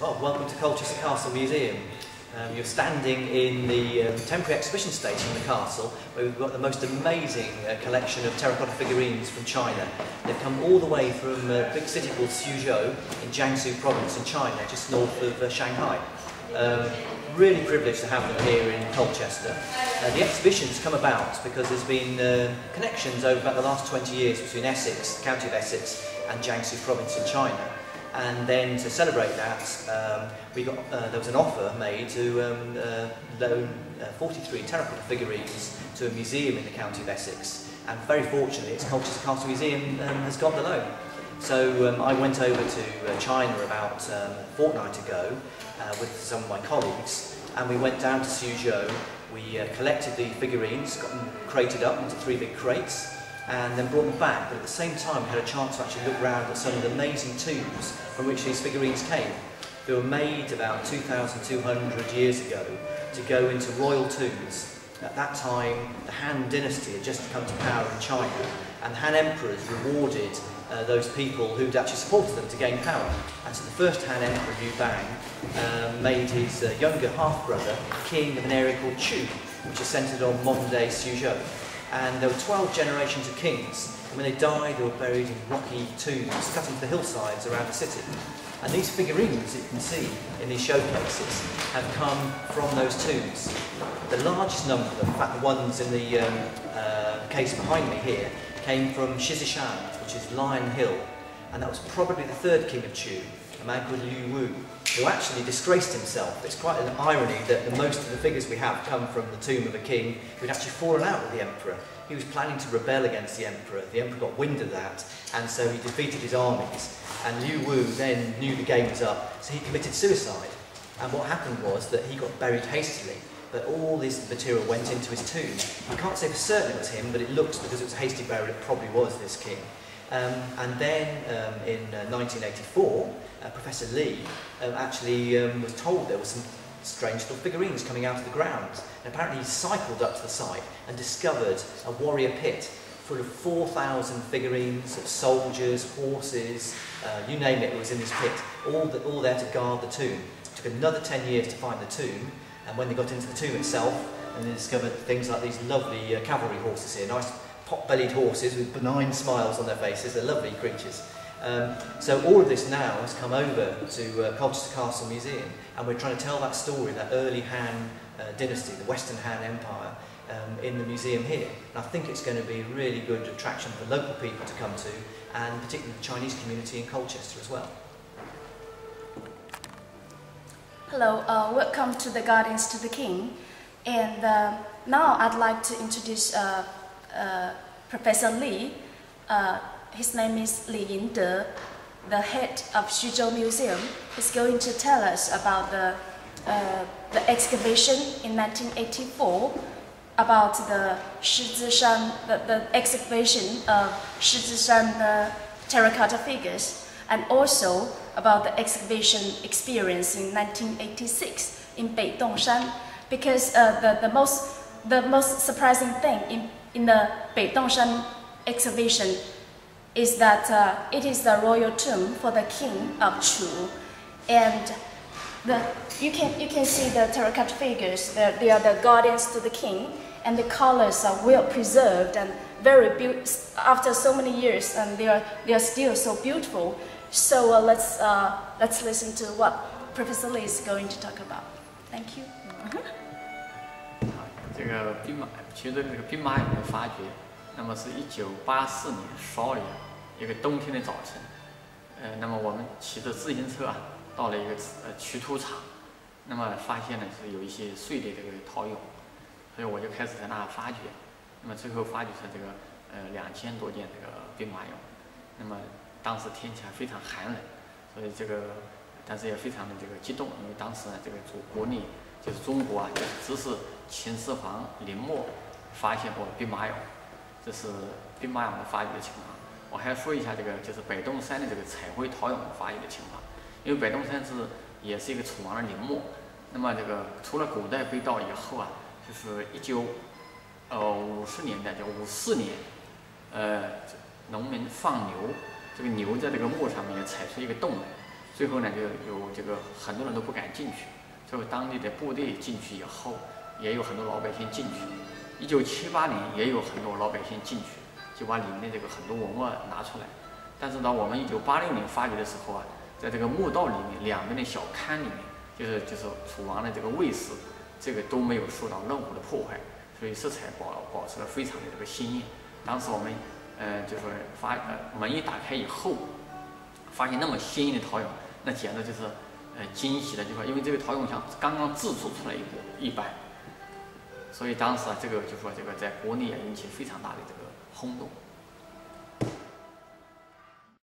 Well, welcome to Colchester Castle Museum. You're standing in the temporary exhibition station in the castle, where we've got the most amazing collection of terracotta figurines from China. They've come all the way from a big city called Suzhou in Jiangsu province in China, just north of Shanghai. Really privileged to have them here in Colchester. The exhibition's come about because there's been connections over about the last 20 years between Essex, the county of Essex, and Jiangsu province in China. And then to celebrate that, there was an offer made to loan 43 terracotta figurines to a museum in the county of Essex. And very fortunately, it's Colchester Castle Museum has got the loan. So I went over to China about a fortnight ago with some of my colleagues, and we went down to Suzhou. We collected the figurines, got them crated up into 3 big crates, and then brought them back. But at the same time, we had a chance to actually look around at some of the amazing tombs from which these figurines came. They were made about 2,200 years ago to go into royal tombs. At that time, the Han dynasty had just come to power in China, and the Han emperors rewarded those people who'd actually supported them to gain power. And so the first Han emperor, Yu Bang, made his younger half-brother king of an area called Chu, which is centred on modern-day Suzhou. And there were 12 generations of kings, and when they died, they were buried in rocky tombs cut into the hillsides around the city. And these figurines that you can see in these showcases have come from those tombs. The largest number of them, in fact the ones in the case behind me here, came from Shizishan, which is Lion Hill, and that was probably the 3rd king of Chu, a man called Liu Wu, who actually disgraced himself. It's quite an irony that most of the figures we have come from the tomb of a king who'd actually fallen out with the emperor. He was planning to rebel against the emperor. The emperor got wind of that, and so he defeated his armies. And Liu Wu then knew the game was up, so he committed suicide. And what happened was that he got buried hastily, but all this material went into his tomb. I can't say for certain it was him, but it looks, because it was a hasty burial, it probably was this king. And then in 1984, Professor Lee actually was told there were some strange little figurines coming out of the ground. And apparently he cycled up to the site and discovered a warrior pit full of 4,000 figurines of soldiers, horses, you name it, was in this pit, all there to guard the tomb. It took another 10 years to find the tomb, and when they got into the tomb itself, and they discovered things like these lovely cavalry horses here, nice pot-bellied horses with benign smiles on their faces. They're lovely creatures. So all of this now has come over to Colchester Castle Museum, and we're trying to tell that story, that early Han dynasty, the Western Han Empire, in the museum here. And I think it's going to be a really good attraction for local people to come to, and particularly the Chinese community in Colchester as well. Hello, welcome to the Gardens to the King. And now I'd like to introduce Professor Li. His name is Li Yingde, the head of Suzhou Museum. He's going to tell us about the excavation in 1984, about the Shizishan, the excavation of Shizishan terracotta figures, and also about the excavation experience in 1986 in Beidongshan. Because the most surprising thing in the Beidongshan excavation is that it is the royal tomb for the king of Chu, and you can see the terracotta figures. They are the guardians to the king, and the colors are well preserved and very beautiful. After so many years, and they are still so beautiful. So let's listen to what Professor Li is going to talk about. Thank you. 这个其实这个兵马俑的发掘，那么是1984年12月一个冬天的早晨，那么我们骑着自行车啊，到了一个取土场，那么发现呢是有一些碎的这个陶俑，所以我就开始在那发掘，那么最后发掘出这个2000多件这个兵马俑，那么当时天气还非常寒冷，所以这个但是也非常的这个激动，因为当时呢这个国内就是中国啊，就是只是秦始皇陵墓发现过兵马俑，这是兵马俑的发掘的情况。我还要说一下这个就是北洞山的这个彩绘陶俑的发掘的情况，因为北洞山也是一个楚王的陵墓，那么这个除了古代被盗以后啊，就是1950年代，就54年，农民放牛，这个牛在这个墓上面也踩出一个洞来，最后呢，就有这个很多人都不敢进去。最后当地的部队进去以后，也有很多老百姓进去。1978年也有很多老百姓进去，就把里面这个很多文物拿出来。但是到我们1986年发掘的时候啊，在这个墓道里面两边的小龛里面，就是楚王的这个卫士，这个都没有受到任何的破坏，所以色彩保持了非常的这个鲜艳。当时我们就是门一打开以后，发现那么鲜艳的陶俑，那简直就是惊喜的，因为这个陶俑像刚刚制作出来一般，所以当时啊，这个在国内啊引起非常大的这个轰动。